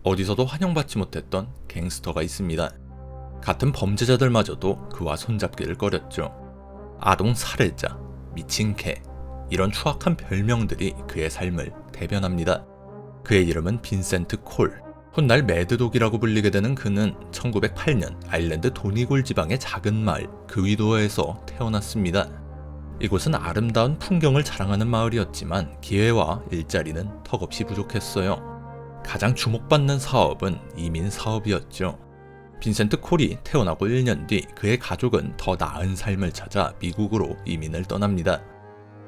어디서도 환영받지 못했던 갱스터가 있습니다. 같은 범죄자들마저도 그와 손잡기를 꺼렸죠. 아동 살해자, 미친 개, 이런 추악한 별명들이 그의 삶을 대변합니다. 그의 이름은 빈센트 콜. 훗날 매드독이라고 불리게 되는 그는 1908년 아일랜드 도니골 지방의 작은 마을 그위도어에서 태어났습니다. 이곳은 아름다운 풍경을 자랑하는 마을이었지만 기회와 일자리는 턱없이 부족했어요. 가장 주목받는 사업은 이민 사업이었죠. 빈센트 콜이 태어나고 1년 뒤 그의 가족은 더 나은 삶을 찾아 미국으로 이민을 떠납니다.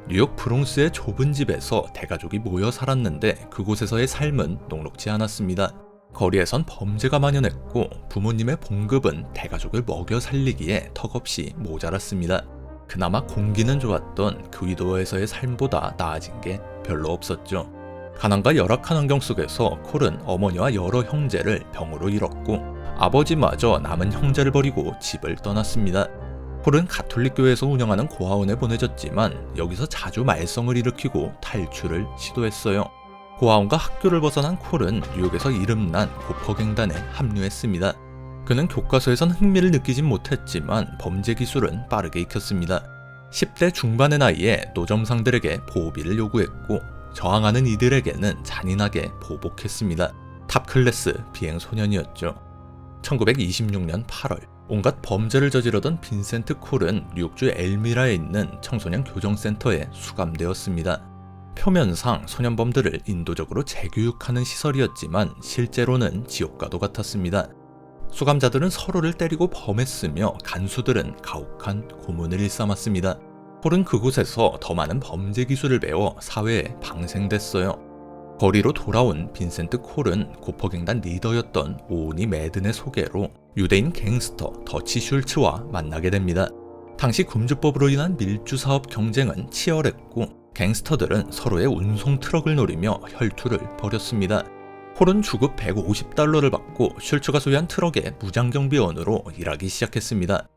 뉴욕 브롱스의 좁은 집에서 대가족이 모여 살았는데 그곳에서의 삶은 녹록지 않았습니다. 거리에선 범죄가 만연했고 부모님의 봉급은 대가족을 먹여 살리기에 턱없이 모자랐습니다. 그나마 공기는 좋았던 그위도어에서의 삶보다 나아진 게 별로 없었죠. 가난과 열악한 환경 속에서 콜은 어머니와 여러 형제를 병으로 잃었고 아버지마저 남은 형제를 버리고 집을 떠났습니다. 콜은 가톨릭교회에서 운영하는 고아원에 보내졌지만 여기서 자주 말썽을 일으키고 탈출을 시도했어요. 고아원과 학교를 벗어난 콜은 뉴욕에서 이름난 고퍼갱단에 합류했습니다. 그는 교과서에선 흥미를 느끼진 못했지만 범죄 기술은 빠르게 익혔습니다. 10대 중반의 나이에 노점상들에게 보호비를 요구했고 저항하는 이들에게는 잔인하게 보복했습니다. 탑클래스 비행소년이었죠. 1926년 8월 온갖 범죄를 저지르던 빈센트 콜은 뉴욕주 엘미라에 있는 청소년 교정센터에 수감되었습니다. 표면상 소년범들을 인도적으로 재교육하는 시설이었지만 실제로는 지옥과도 같았습니다. 수감자들은 서로를 때리고 범했으며 간수들은 가혹한 고문을 일삼았습니다. 콜은 그곳에서 더 많은 범죄 기술을 배워 사회에 방생됐어요. 거리로 돌아온 빈센트 콜은 고퍼갱단 리더였던 오니 매든의 소개로 유대인 갱스터 더치 슐츠와 만나게 됩니다. 당시 금주법으로 인한 밀주 사업 경쟁은 치열했고 갱스터들은 서로의 운송 트럭을 노리며 혈투를 벌였습니다. 콜은 주급 150달러를 받고 슐츠가 소유한 트럭의 무장경비원으로 일하기 시작했습니다.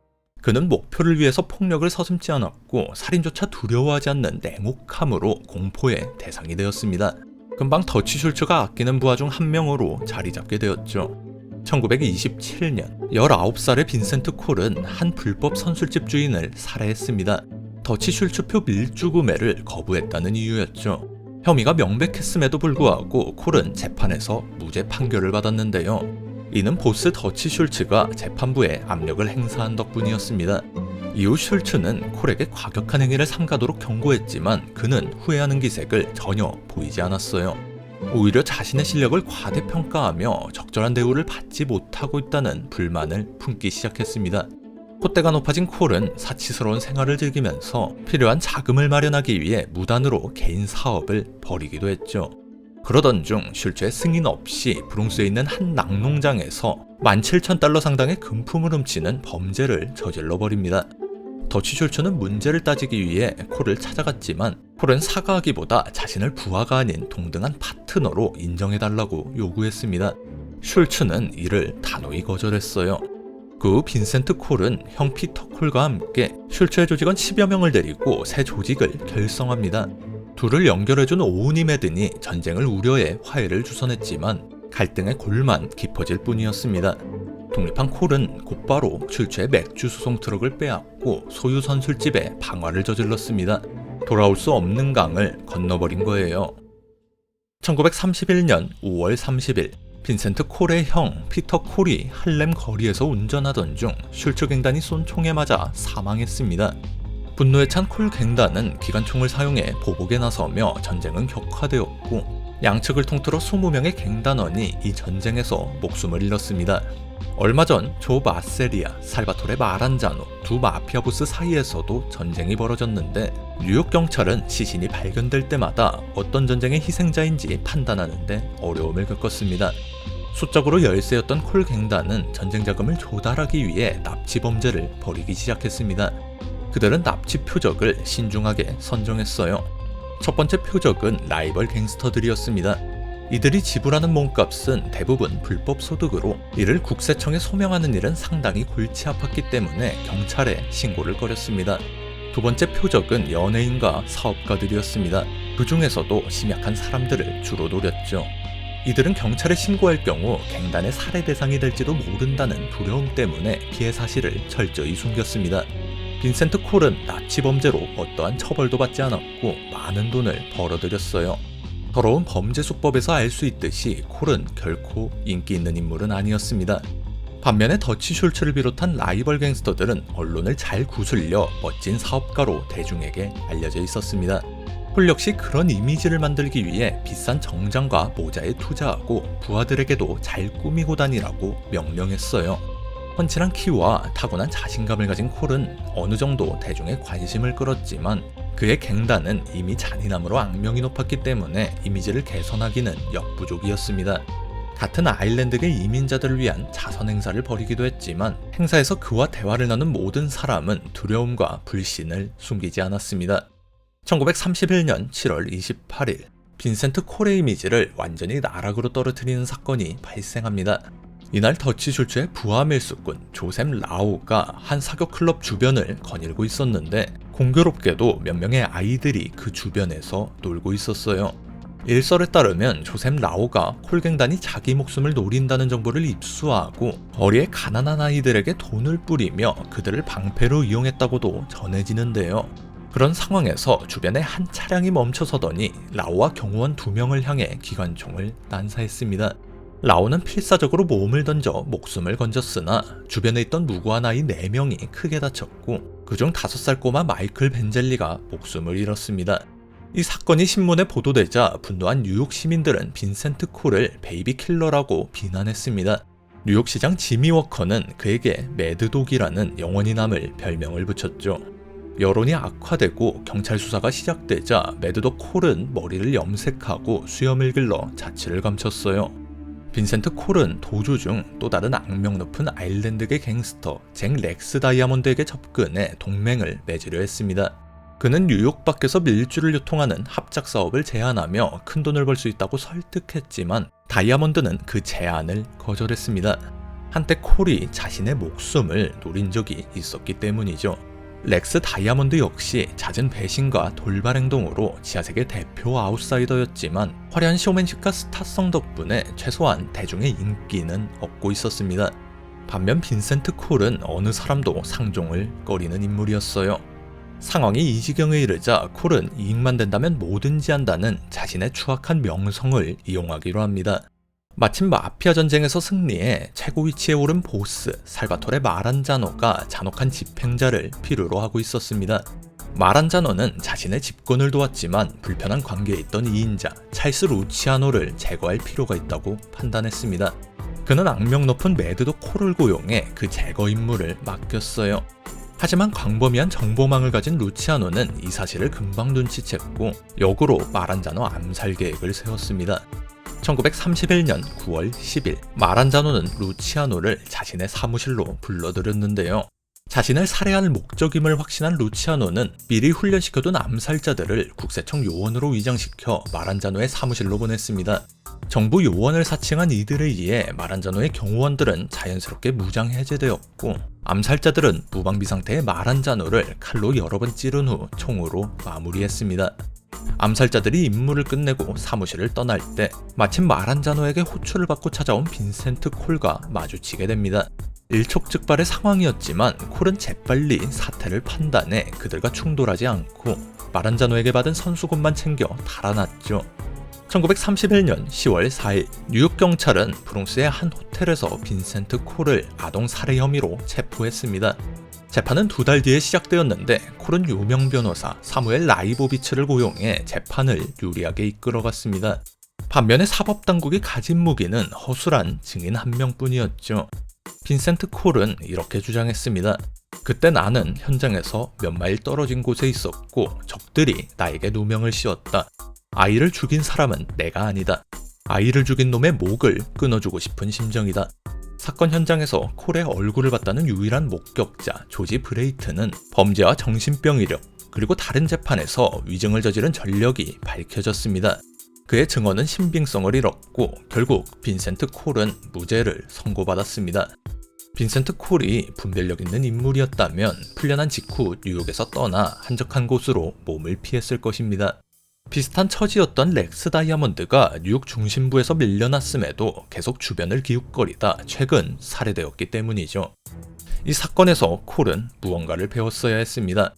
그는 목표를 위해서 폭력을 서슴지 않았고 살인조차 두려워하지 않는 냉혹함으로 공포의 대상이 되었습니다. 금방 더치 슐츠가 아끼는 부하 중 한 명으로 자리 잡게 되었죠. 1927년 19살의 빈센트 콜은 한 불법 선술집 주인을 살해했습니다. 더치 슐츠표 밀주 구매를 거부했다는 이유였죠. 혐의가 명백했음에도 불구하고 콜은 재판에서 무죄 판결을 받았는데요. 이는 보스 더치 슐츠가 재판부에 압력을 행사한 덕분이었습니다. 이후 슐츠는 콜에게 과격한 행위를 삼가도록 경고했지만 그는 후회하는 기색을 전혀 보이지 않았어요. 오히려 자신의 실력을 과대평가하며 적절한 대우를 받지 못하고 있다는 불만을 품기 시작했습니다. 콧대가 높아진 콜은 사치스러운 생활을 즐기면서 필요한 자금을 마련하기 위해 무단으로 개인 사업을 벌이기도 했죠. 그러던 중 슐츠의 승인 없이 브롱스에 있는 한 낙농장에서 17,000달러 상당의 금품을 훔치는 범죄를 저질러 버립니다. 더치 슐츠는 문제를 따지기 위해 콜을 찾아갔지만 콜은 사과하기보다 자신을 부하가 아닌 동등한 파트너로 인정해달라고 요구했습니다. 슐츠는 이를 단호히 거절했어요. 그 후 빈센트 콜은 형 피터 콜과 함께 슐츠의 조직원 10여 명을 데리고 새 조직을 결성합니다. 둘을 연결해준 오우니 매든이 전쟁을 우려해 화해를 주선했지만 갈등의 골만 깊어질 뿐이었습니다. 독립한 콜은 곧바로 슐츠의 맥주 수송 트럭을 빼앗고 소유 선술집에 방화를 저질렀습니다. 돌아올 수 없는 강을 건너버린 거예요. 1931년 5월 30일 빈센트 콜의 형 피터 콜이 할렘 거리에서 운전하던 중 슐츠 갱단이 쏜 총에 맞아 사망했습니다. 분노에 찬 콜 갱단은 기관총을 사용해 보복에 나서며 전쟁은 격화되었고 양측을 통틀어 20명의 갱단원이 이 전쟁에서 목숨을 잃었습니다. 얼마 전 조 마세리아, 살바토레 마란자노 두 마피아 보스 사이에서도 전쟁이 벌어졌는데 뉴욕 경찰은 시신이 발견될 때마다 어떤 전쟁의 희생자인지 판단하는데 어려움을 겪었습니다. 수적으로 열세였던 콜 갱단은 전쟁 자금을 조달하기 위해 납치 범죄를 벌이기 시작했습니다. 그들은 납치 표적을 신중하게 선정했어요. 첫 번째 표적은 라이벌 갱스터들이었습니다. 이들이 지불하는 몸값은 대부분 불법 소득으로 이를 국세청에 소명하는 일은 상당히 골치 아팠기 때문에 경찰에 신고를 거렸습니다. 두 번째 표적은 연예인과 사업가들이었습니다. 그 중에서도 심약한 사람들을 주로 노렸죠. 이들은 경찰에 신고할 경우 갱단의 살해 대상이 될지도 모른다는 두려움 때문에 피해 사실을 철저히 숨겼습니다. 빈센트 콜은 나치 범죄로 어떠한 처벌도 받지 않았고 많은 돈을 벌어들였어요. 더러운 범죄 수법에서 알 수 있듯이 콜은 결코 인기 있는 인물은 아니었습니다. 반면에 더치 슐츠를 비롯한 라이벌 갱스터들은 언론을 잘 구슬려 멋진 사업가로 대중에게 알려져 있었습니다. 콜 역시 그런 이미지를 만들기 위해 비싼 정장과 모자에 투자하고 부하들에게도 잘 꾸미고 다니라고 명령했어요. 훤칠한 키와 타고난 자신감을 가진 콜은 어느 정도 대중의 관심을 끌었지만 그의 갱단은 이미 잔인함으로 악명이 높았기 때문에 이미지를 개선하기는 역부족이었습니다. 같은 아일랜드계 이민자들을 위한 자선 행사를 벌이기도 했지만 행사에서 그와 대화를 나눈 모든 사람은 두려움과 불신을 숨기지 않았습니다. 1931년 7월 28일 빈센트 콜의 이미지를 완전히 나락으로 떨어뜨리는 사건이 발생합니다. 이날 더치 슐츠의 부하 밀수꾼 조셉 라우가 한 사교 클럽 주변을 거닐고 있었는데 공교롭게도 몇 명의 아이들이 그 주변에서 놀고 있었어요. 일설에 따르면 조셉 라우가 콜갱단이 자기 목숨을 노린다는 정보를 입수하고 거리의 가난한 아이들에게 돈을 뿌리며 그들을 방패로 이용했다고도 전해지는데요. 그런 상황에서 주변에 한 차량이 멈춰서더니 라우와 경호원 2명을 향해 기관총을 난사했습니다. 라우는 필사적으로 몸을 던져 목숨을 건졌으나 주변에 있던 무고한 아이 4명이 크게 다쳤고 그중 5살 꼬마 마이클 벤젤리가 목숨을 잃었습니다. 이 사건이 신문에 보도되자 분노한 뉴욕 시민들은 빈센트 콜을 베이비 킬러라고 비난했습니다. 뉴욕시장 지미 워커는 그에게 매드독이라는 영원히 남을 별명을 붙였죠. 여론이 악화되고 경찰 수사가 시작되자 매드독 콜은 머리를 염색하고 수염을 길러 자취를 감췄어요. 빈센트 콜은 도주 중 또 다른 악명 높은 아일랜드계 갱스터 잭 렉스 다이아몬드에게 접근해 동맹을 맺으려 했습니다. 그는 뉴욕 밖에서 밀주를 유통하는 합작 사업을 제안하며 큰 돈을 벌 수 있다고 설득했지만 다이아몬드는 그 제안을 거절했습니다. 한때 콜이 자신의 목숨을 노린 적이 있었기 때문이죠. 렉스 다이아몬드 역시 잦은 배신과 돌발 행동으로 지하세계 대표 아웃사이더였지만 화려한 쇼맨십과 스타성 덕분에 최소한 대중의 인기는 얻고 있었습니다. 반면 빈센트 콜은 어느 사람도 상종을 꺼리는 인물이었어요. 상황이 이 지경에 이르자 콜은 이익만 된다면 뭐든지 한다는 자신의 추악한 명성을 이용하기로 합니다. 마침 마피아 전쟁에서 승리해 최고 위치에 오른 보스 살바토레 마란자노가 잔혹한 집행자를 필요로 하고 있었습니다. 마란자노는 자신의 집권을 도왔지만 불편한 관계에 있던 2인자 찰스 루치아노를 제거할 필요가 있다고 판단했습니다. 그는 악명 높은 매드독 콜을 고용해 그 제거 임무를 맡겼어요. 하지만 광범위한 정보망을 가진 루치아노는 이 사실을 금방 눈치챘고 역으로 마란자노 암살 계획을 세웠습니다. 1931년 9월 10일 마란자노는 루치아노를 자신의 사무실로 불러들였는데요. 자신을 살해할 목적임을 확신한 루치아노는 미리 훈련시켜둔 암살자들을 국세청 요원으로 위장시켜 마란자노의 사무실로 보냈습니다. 정부 요원을 사칭한 이들에 의해 마란자노의 경호원들은 자연스럽게 무장 해제되었고 암살자들은 무방비 상태의 마란자노를 칼로 여러 번 찌른 후 총으로 마무리했습니다. 암살자들이 임무를 끝내고 사무실을 떠날 때 마침 마란자노에게 호출을 받고 찾아온 빈센트 콜과 마주치게 됩니다. 일촉즉발의 상황이었지만 콜은 재빨리 사태를 판단해 그들과 충돌하지 않고 마란자노에게 받은 선수금만 챙겨 달아났죠. 1931년 10월 4일 뉴욕 경찰은 브롱스의 한 호텔에서 빈센트 콜을 아동 살해 혐의로 체포했습니다. 재판은 2달 뒤에 시작되었는데 콜은 유명 변호사 사무엘 라이보비츠를 고용해 재판을 유리하게 이끌어갔습니다. 반면에 사법당국이 가진 무기는 허술한 증인 1명뿐이었죠. 빈센트 콜은 이렇게 주장했습니다. 그때 나는 현장에서 몇 마일 떨어진 곳에 있었고 적들이 나에게 누명을 씌웠다. 아이를 죽인 사람은 내가 아니다. 아이를 죽인 놈의 목을 끊어주고 싶은 심정이다. 사건 현장에서 콜의 얼굴을 봤다는 유일한 목격자 조지 브레이트는 범죄와 정신병 이력 그리고 다른 재판에서 위증을 저지른 전력이 밝혀졌습니다. 그의 증언은 신빙성을 잃었고 결국 빈센트 콜은 무죄를 선고받았습니다. 빈센트 콜이 분별력 있는 인물이었다면 풀려난 직후 뉴욕에서 떠나 한적한 곳으로 몸을 피했을 것입니다. 비슷한 처지였던 렉스 다이아몬드가 뉴욕 중심부에서 밀려났음에도 계속 주변을 기웃거리다 최근 살해되었기 때문이죠. 이 사건에서 콜은 무언가를 배웠어야 했습니다.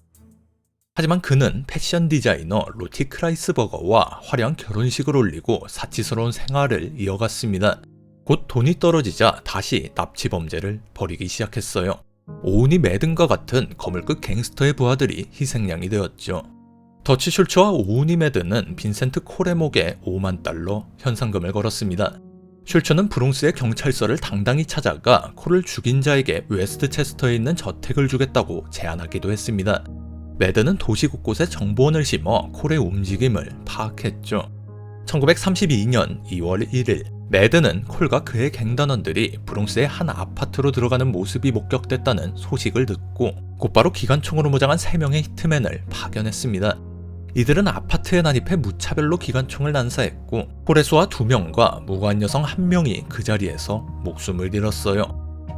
하지만 그는 패션 디자이너 로티 크라이스버거와 화려한 결혼식을 올리고 사치스러운 생활을 이어갔습니다. 곧 돈이 떨어지자 다시 납치 범죄를 벌이기 시작했어요. 오은이 매든과 같은 거물급 갱스터의 부하들이 희생양이 되었죠. 더치 슐츠와 오은이 매든은 빈센트 콜의 목에 $50,000 현상금을 걸었습니다. 슐츠는 브롱스의 경찰서를 당당히 찾아가 콜을 죽인 자에게 웨스트체스터에 있는 저택을 주겠다고 제안하기도 했습니다. 매든은 도시 곳곳에 정보원을 심어 콜의 움직임을 파악했죠. 1932년 2월 1일 매든은 콜과 그의 갱단원들이 브롱스의 한 아파트로 들어가는 모습이 목격됐다는 소식을 듣고 곧바로 기관총으로 무장한 3명의 히트맨을 파견했습니다. 이들은 아파트에 난입해 무차별로 기관총을 난사했고 콜의 수하 2명과 무고한 여성 1명이 그 자리에서 목숨을 잃었어요.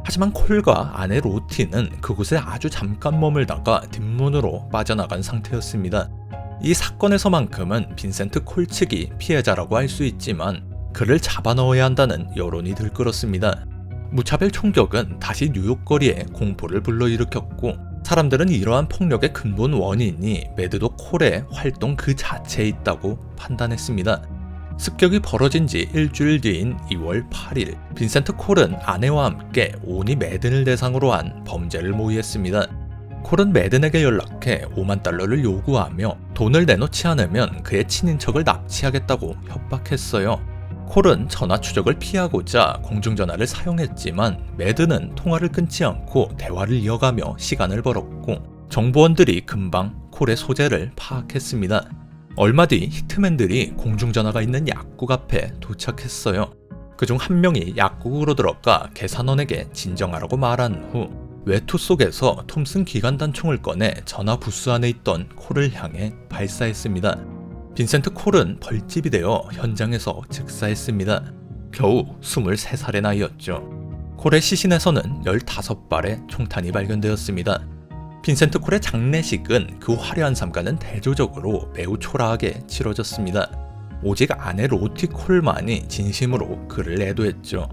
하지만 콜과 아내 로티는 그곳에 아주 잠깐 머물다가 뒷문으로 빠져나간 상태였습니다. 이 사건에서만큼은 빈센트 콜 측이 피해자라고 할 수 있지만 그를 잡아넣어야 한다는 여론이 들끓었습니다. 무차별 총격은 다시 뉴욕 거리에 공포를 불러일으켰고 사람들은 이러한 폭력의 근본 원인이 매드도 콜의 활동 그 자체에 있다고 판단했습니다. 습격이 벌어진 지 일주일 뒤인 2월 8일 빈센트 콜은 아내와 함께 오니 매든을 대상으로 한 범죄를 모의했습니다. 콜은 매든에게 연락해 $50,000를 요구하며 돈을 내놓지 않으면 그의 친인척을 납치하겠다고 협박했어요. 콜은 전화 추적을 피하고자 공중전화를 사용했지만 매든은 통화를 끊지 않고 대화를 이어가며 시간을 벌었고 정보원들이 금방 콜의 소재를 파악했습니다. 얼마 뒤 히트맨들이 공중전화가 있는 약국 앞에 도착했어요. 그중 한 명이 약국으로 들어가 계산원에게 진정하라고 말한 후 외투 속에서 톰슨 기관단총을 꺼내 전화 부스 안에 있던 콜을 향해 발사했습니다. 빈센트 콜은 벌집이 되어 현장에서 즉사했습니다. 겨우 23살의 나이였죠. 콜의 시신에서는 15발의 총탄이 발견되었습니다. 빈센트 콜의 장례식은 그 화려한 삶과는 대조적으로 매우 초라하게 치러졌습니다. 오직 아내 로티 콜만이 진심으로 그를 애도했죠.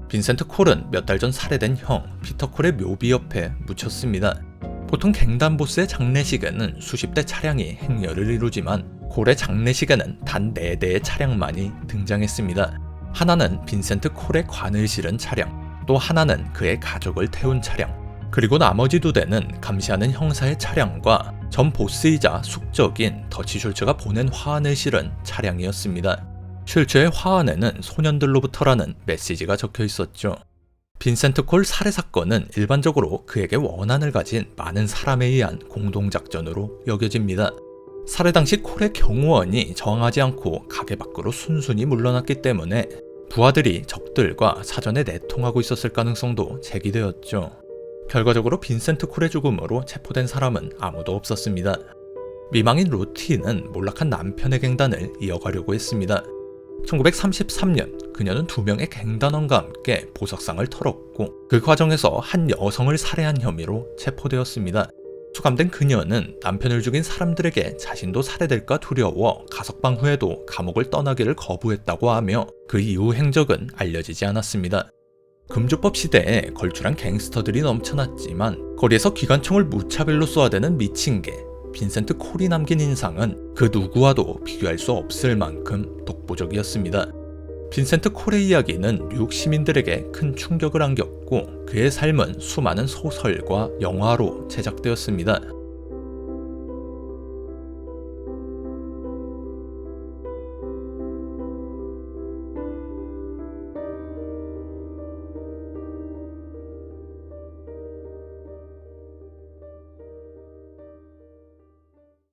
빈센트 콜은 몇 달 전 살해된 형 피터 콜의 묘비 옆에 묻혔습니다. 보통 갱단 보스의 장례식에는 수십 대 차량이 행렬을 이루지만 콜의 장례식에는 단 4대의 차량만이 등장했습니다. 하나는 빈센트 콜의 관을 실은 차량, 또 하나는 그의 가족을 태운 차량, 그리고 나머지 2대는 감시하는 형사의 차량과 전 보스이자 숙적인 더치 슐츠가 보낸 화환을 실은 차량이었습니다. 슐츠의 화환에는 소년들로부터라는 메시지가 적혀 있었죠. 빈센트 콜 살해 사건은 일반적으로 그에게 원한을 가진 많은 사람에 의한 공동작전으로 여겨집니다. 살해 당시 콜의 경호원이 저항하지 않고 가게 밖으로 순순히 물러났기 때문에 부하들이 적들과 사전에 내통하고 있었을 가능성도 제기되었죠. 결과적으로 빈센트 콜의 죽음으로 체포된 사람은 아무도 없었습니다. 미망인 로티는 몰락한 남편의 갱단을 이어가려고 했습니다. 1933년 그녀는 2명의 갱단원과 함께 보석상을 털었고 그 과정에서 한 여성을 살해한 혐의로 체포되었습니다. 수감된 그녀는 남편을 죽인 사람들에게 자신도 살해될까 두려워 가석방 후에도 감옥을 떠나기를 거부했다고 하며 그 이후 행적은 알려지지 않았습니다. 금주법 시대에 걸출한 갱스터들이 넘쳐났지만 거리에서 기관총을 무차별로 쏘아대는 미친 개 빈센트 콜이 남긴 인상은 그 누구와도 비교할 수 없을 만큼 독보적이었습니다. 빈센트 콜의 이야기는 뉴욕 시민들에게 큰 충격을 안겼고 그의 삶은 수많은 소설과 영화로 제작되었습니다.